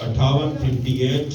58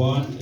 1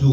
2,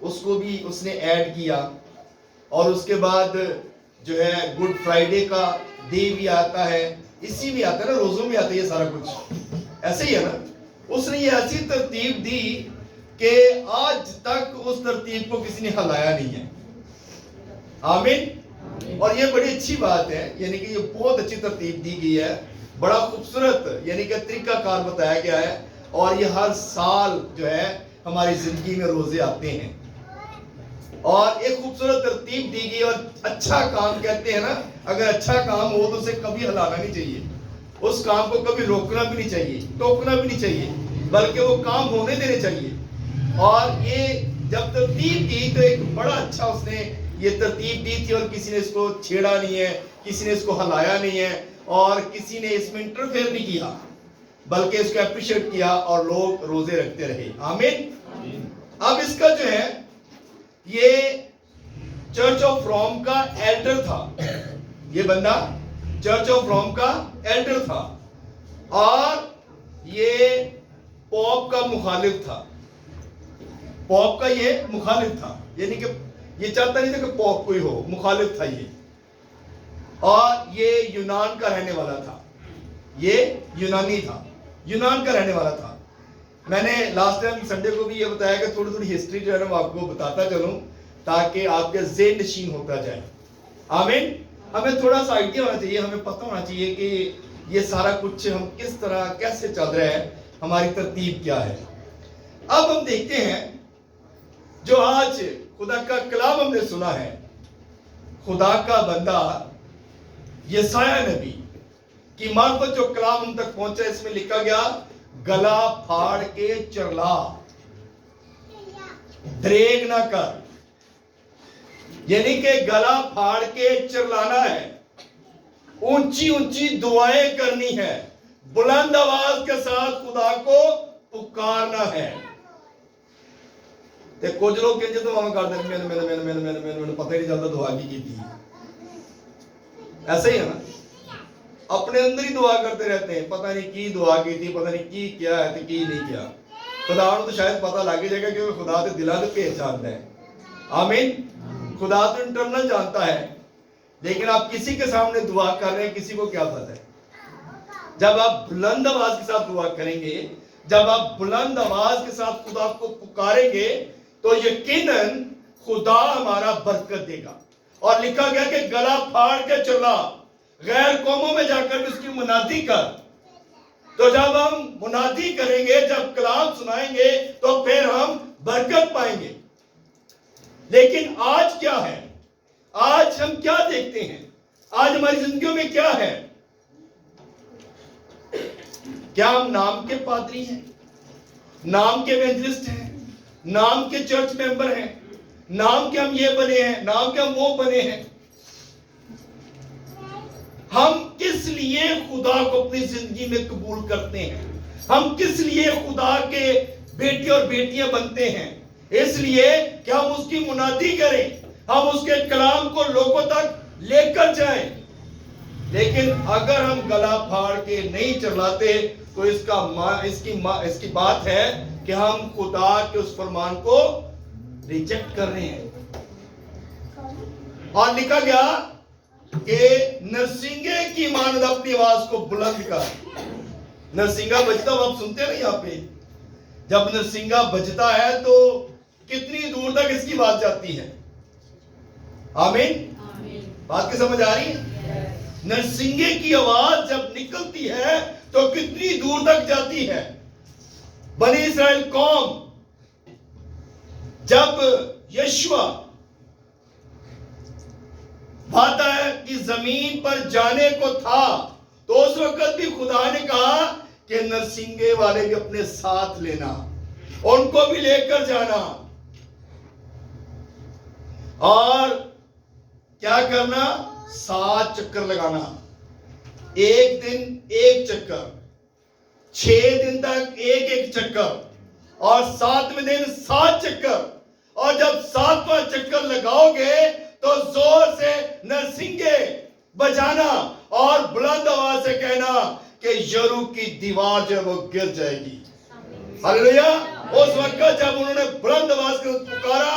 اس کو بھی اس نے ایڈ کیا. اور اس کے بعد جو ہے گڈ فرائیڈے کا ڈے بھی آتا ہے, اسی بھی آتا ہے نا, روزوں میں آتا ہے یہ سارا کچھ, ایسے ہی ہے نا. اس نے یہ ایسی ترتیب دی کہ آج تک اس ترتیب کو کسی نے ہلایا نہیں ہے. آمین. اور یہ بڑی اچھی بات ہے, یعنی کہ یہ بہت اچھی ترتیب دی گئی ہے, بڑا خوبصورت یعنی کہ طریقہ کار بتایا گیا ہے. اور یہ ہر سال جو ہے ہماری زندگی میں روزے آتے ہیں, اور ایک خوبصورت ترتیب دی گئی. اور اچھا کام کہتے ہیں نا, اگر اچھا کام ہو تو اسے کبھی ہلانا نہیں چاہیے, اس کام کو کبھی روکنا بھی نہیں چاہیے, ٹوکنا بھی نہیں چاہیے, بلکہ وہ کام ہونے دینے چاہیے. اور یہ جب ترتیب دی تو ایک بڑا اچھا اس نے یہ ترتیب دی تھی, اور کسی نے اس کو چھیڑا نہیں ہے, کسی نے اس کو ہلایا نہیں ہے, اور کسی نے اس میں انٹرفیئر نہیں کیا, بلکہ اس کو اپریشیٹ کیا, اور لوگ روزے رکھتے رہے. آمین. اب اس کا جو ہے یہ چرچ آف روم کا ایلڈر تھا, یہ بندہ چرچ آف روم کا ایلڈر تھا, اور یہ پوپ کا مخالف تھا. پوپ کا یہ مخالف تھا, یعنی کہ یہ چاہتا نہیں تھا کہ پوپ کوئی ہو, مخالف تھا یہ. اور یہ یونان کا رہنے والا تھا, یہ یونانی تھا, یونان کا رہنے والا تھا. میں نے لاسٹ ٹائم سنڈے کو بھی یہ بتایا کہ تھوڑی تھوڑی ہسٹری جو ہے نا وہ آپ کو بتاتا چلوں, تاکہ آپ کے ذہن نشین ہوتا جائے. آمین. ہمیں تھوڑا سا آئیڈیا ہونا چاہیے, ہمیں پتہ ہونا چاہیے کہ یہ سارا کچھ ہم کس طرح کیسے چل رہا ہے, ہماری ترتیب کیا ہے. اب ہم دیکھتے ہیں جو آج خدا کا کلام ہم نے سنا ہے, خدا کا بندہ یسایہ نبی کی معرفت جو کلام ہم تک پہنچا, اس میں لکھا گیا گلا پھاڑ کے چرلا, دریگ نہ کر. یعنی کہ گلا پھاڑ کے چرلانا ہے, اونچی اونچی دعائیں کرنی ہے, بلند آواز کے ساتھ خدا کو پکارنا ہے. کچھ لوگ کہتے تو ہم کر دیں میں پتہ ہی نہیں چلتا دعا کی تھی. ایسا ہی ہے نا, اپنے اندر ہی دعا کرتے رہتے ہیں, پتہ نہیں کی دعا کی تھی, پتہ نہیں کی کیا ہے تو کی نہیں کیا. خدا تو شاید پتہ لگ جائے گا, کیونکہ خدا تو دلوں کو پہچانتا ہے. آمین. خدا تو انٹرنل جانتا ہے, لیکن آپ کسی کے سامنے دعا کر رہے ہیں, کسی کو کیا پتہ ہے. جب آپ بلند آواز کے ساتھ دعا کریں گے, جب آپ بلند آواز کے ساتھ خدا کو پکاریں گے, تو یقیناً خدا ہمارا برکت دے گا. اور لکھا گیا کہ گلا پھاڑ کے چلا, غیر قوموں میں جا کر بھی اس کی منادی کر. تو جب ہم منادی کریں گے, جب کلام سنائیں گے, تو پھر ہم برکت پائیں گے. لیکن آج کیا ہے, آج ہم کیا دیکھتے ہیں, آج ہماری زندگیوں میں کیا ہے؟ کیا ہم نام کے پادری ہیں, نام کے ایونجلسٹ ہیں, نام کے چرچ ممبر ہیں, نام کے ہم یہ بنے ہیں, نام کے ہم وہ بنے ہیں. ہم کس لیے خدا کو اپنی زندگی میں قبول کرتے ہیں؟ ہم کس لیے خدا کے بیٹے اور بیٹیاں بنتے ہیں؟ اس لیے کہ ہم اس کی منادی کریں, ہم اس کے کلام کو لوگوں تک لے کر جائیں. لیکن اگر ہم گلا پھاڑ کے نہیں چلاتے تو اس کی بات ہے کہ ہم خدا کے اس فرمان کو ریجیکٹ کر رہے ہیں. اور لکھا گیا کہ نرسنگے کی مانند اپنی آواز کو بلند کر. نرسنگا بجتا ہو آپ سنتے ہیں نا یہاں پہ, جب نرسنگا بجتا ہے تو کتنی دور تک اس کی بات جاتی ہے. آمین. بات کی سمجھ آ رہی ہے؟ نرسنگے کی آواز جب نکلتی ہے تو کتنی دور تک جاتی ہے. بنی اسرائیل قوم جب یشوع وعدہ کی زمین پر جانے کو تھا, تو اس وقت بھی خدا نے کہا کہ نرسنگے والے بھی اپنے ساتھ لینا, ان کو بھی لے کر جانا. اور کیا کرنا؟ 7 چکر لگانا. ایک دن ایک چکر, 6 دن تک ایک چکر, اور 7ویں دن 7 چکر. اور جب 7واں چکر لگاؤ گے تو زور سے نرسنگے بجانا اور بلند آواز سے کہنا کہ یرو کی دیوار جو ہے وہ گر جائے گی. ہلیلویا. اس وقت جب انہوں نے بلند آواز سے پکارا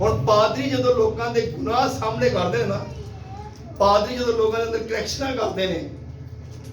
ਹੁਣ ਪਾਦਰੀ ਜਦੋਂ ਲੋਕਾਂ ਦੇ ਗੁਨਾਹ ਸਾਹਮਣੇ ਕਰਦੇ ਨੇ ਨਾ, ਪਾਦਰੀ ਜਦੋਂ ਲੋਕਾਂ ਦੇ ਅੰਦਰ ਕਰੈਕਸ਼ਨਾਂ ਕਰਦੇ ਨੇ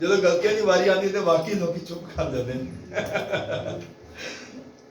ਜਦੋਂ ਗਲਤੀਆਂ ਦੀ ਵਾਰੀ ਆਉਂਦੀ ਤੇ ਵਾਕਈ ਲੋਕੀ ਚੁੱਪ ਕਰ ਜਾਂਦੇ ਨੇ।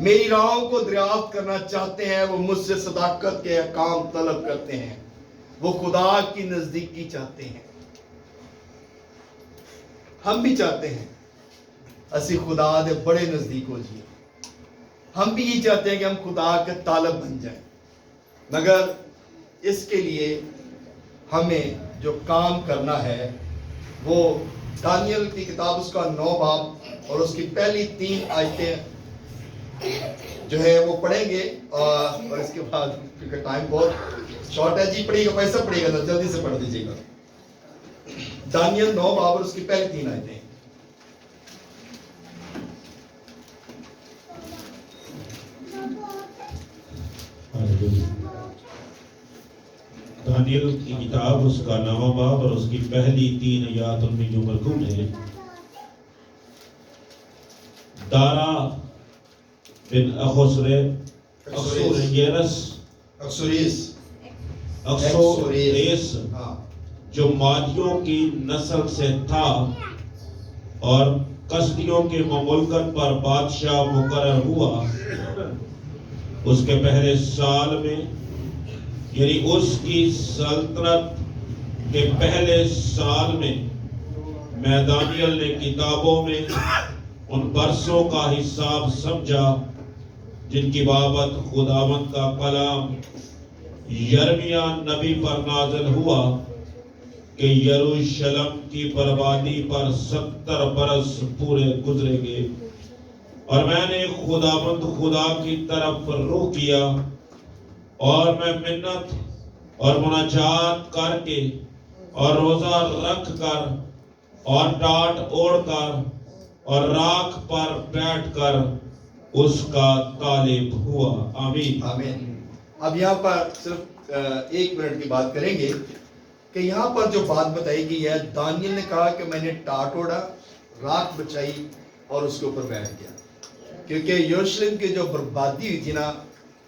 میری راہوں کو دریافت کرنا چاہتے ہیں، وہ مجھ سے صداقت کے احکام طلب کرتے ہیں، وہ خدا کی نزدیکی چاہتے ہیں۔ ہم بھی چاہتے ہیں اسی خدا دے بڑے نزدیک ہو جائے، ہم بھی یہ چاہتے ہیں کہ ہم خدا کے طالب بن جائیں، مگر اس کے لیے ہمیں جو کام کرنا ہے وہ دانیل کی کتاب اس کا 9 باب اور اس کی پہلی 3 آیتیں جو ہے وہ پڑھیں گے، اور اس کے بعد کیونکہ ٹائم بہت شارٹ ہے جی، پڑھیے گا پیسہ پڑھیے گا تو جلدی سے پڑھ دیجیے گا۔ دانیل 9 باب اور اس کی پہلی 3 آیتیں۔ دانیل کی کتاب اس کا 9 باب اور اس کی پہلی 3 آیات، ان میں جو مرقوم ہے: دارا بن اکسوریس جو مادیوں کی نسل سے تھا اور کسدیوں کے مملکت پر بادشاہ مقرر ہوا، اس کے پہلے سال میں، یعنی اس کی سلطنت کے پہلے سال میں دانیل نے کتابوں میں ان برسوں کا حساب سمجھا جن کی بابت خداوند کا کلام یرمیہ نبی پر نازل ہوا کہ یروشلم کی بربادی پر 70 برس پورے گزرے گے۔ اور میں نے خداوند خدا کی طرف رجوع کیا اور میں منت اور مناجات کر کے اور روزہ رکھ کر اور ٹاٹ اوڑھ کر اور راکھ پر بیٹھ کر اس کا طالب ہوا۔ آمین آمین۔ اب یہاں پر صرف 1 منٹ کی بات کریں گے کہ یہاں پر جو بات بتائی گئی ہے، دانیل نے کہا کہ میں نے ٹاٹ اوڑھا، راکھ بچائی اور اس کے اوپر بیٹھ گیا، کیونکہ یروشلم کی جو بربادی ہوئی تھی نا،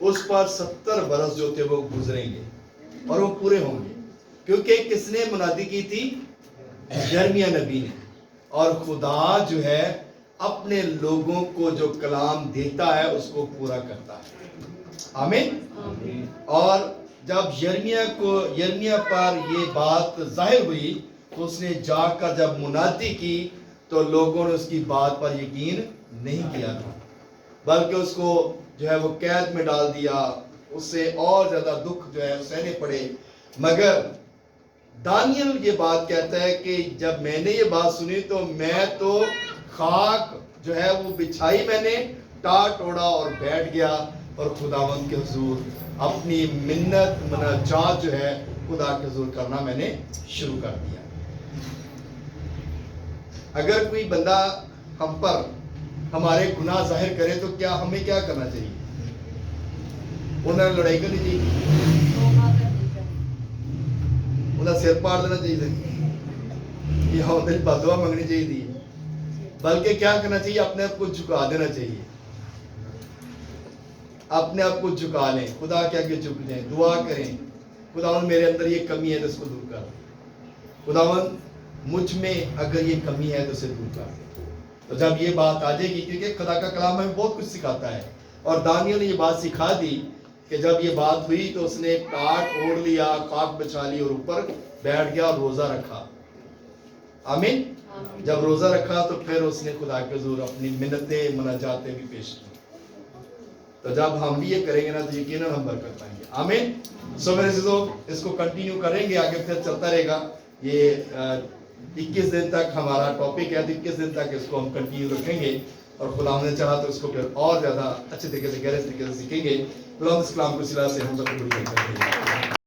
اس پر 70 برس جو تھے وہ گزریں گے اور وہ پورے ہوں گے، کیونکہ کس نے منادی کی تھی؟ یرمیہ نبی نے۔ اور خدا جو ہے اپنے لوگوں کو جو کلام دیتا ہے اس کو پورا کرتا ہے۔ آمین۔ اور جب یرمیہ پر یہ بات ظاہر ہوئی تو اس نے جا کر جب منادی کی تو لوگوں نے اس کی بات پر یقین نہیں کیا تھا، بلکہ اس کو جو ہے وہ قید میں ڈال دیا، اس سے اور زیادہ دکھ جو ہے سہنے پڑے۔ مگر دانیل یہ بات کہتا ہے کہ جب میں نے یہ بات سنی تو میں تو خاک جو ہے وہ بچھائی، میں نے ٹاٹ اوڑھا اور بیٹھ گیا اور خداوند کے حضور اپنی منت مناجات جو ہے خدا کے حضور کرنا میں نے شروع کر دیا۔ اگر کوئی بندہ ہم پر ہمارے گناہ ظاہر کرے تو کیا ہمیں کیا کرنا چاہیے؟ انہوں نے لڑائی کرنی چاہیے، انہیں سر پاڑ دینا چاہیے تھا، یا انہیں بدعا مانگنی چاہیے تھی، بلکہ کیا کرنا چاہیے؟ اپنے آپ کو جھکا دینا چاہیے، اپنے آپ کو جھکا لیں، خدا کے آگے جھک جائیں، دعا کریں، خداوند میرے اندر یہ کمی ہے تو اس کو دور کر، خداوند مجھ میں اگر یہ کمی ہے تو اسے دور کر۔ تو جب یہ بات آ جائے گی، کیونکہ خدا کا کلام ہمیں بہت کچھ سکھاتا ہے، اور دانیل نے یہ بات سکھا دی کہ جب یہ بات ہوئی تو اس نے ٹاٹ اوڑھ لیا، خاک بچھا لی اور اوپر بیٹھ گیا اور روزہ رکھا۔ آمین۔ جب روزہ رکھا تو پھر اس نے خدا کے حضور اپنی منتیں مناجاتیں بھی پیش کی۔ تو جب ہم بھی یہ کریں گے نا تو یقیناً ہم برکت پائیں گے۔ آمین۔ سو میرے عزیزو، اس کو کنٹینیو کریں گے، آگے پھر چلتا رہے گا۔ یہ 21 دن تک ہمارا ٹاپک ہے، 21 دن تک اس کو ہم کنٹینیو رکھیں گے، اور خدا نے چاہا تو اس کو پھر اور زیادہ اچھے طریقے سے گہرے طریقے سے سیکھیں گے۔ خدا اس کلام کو صلہ سے ہم سب کو بڑی برکت دے۔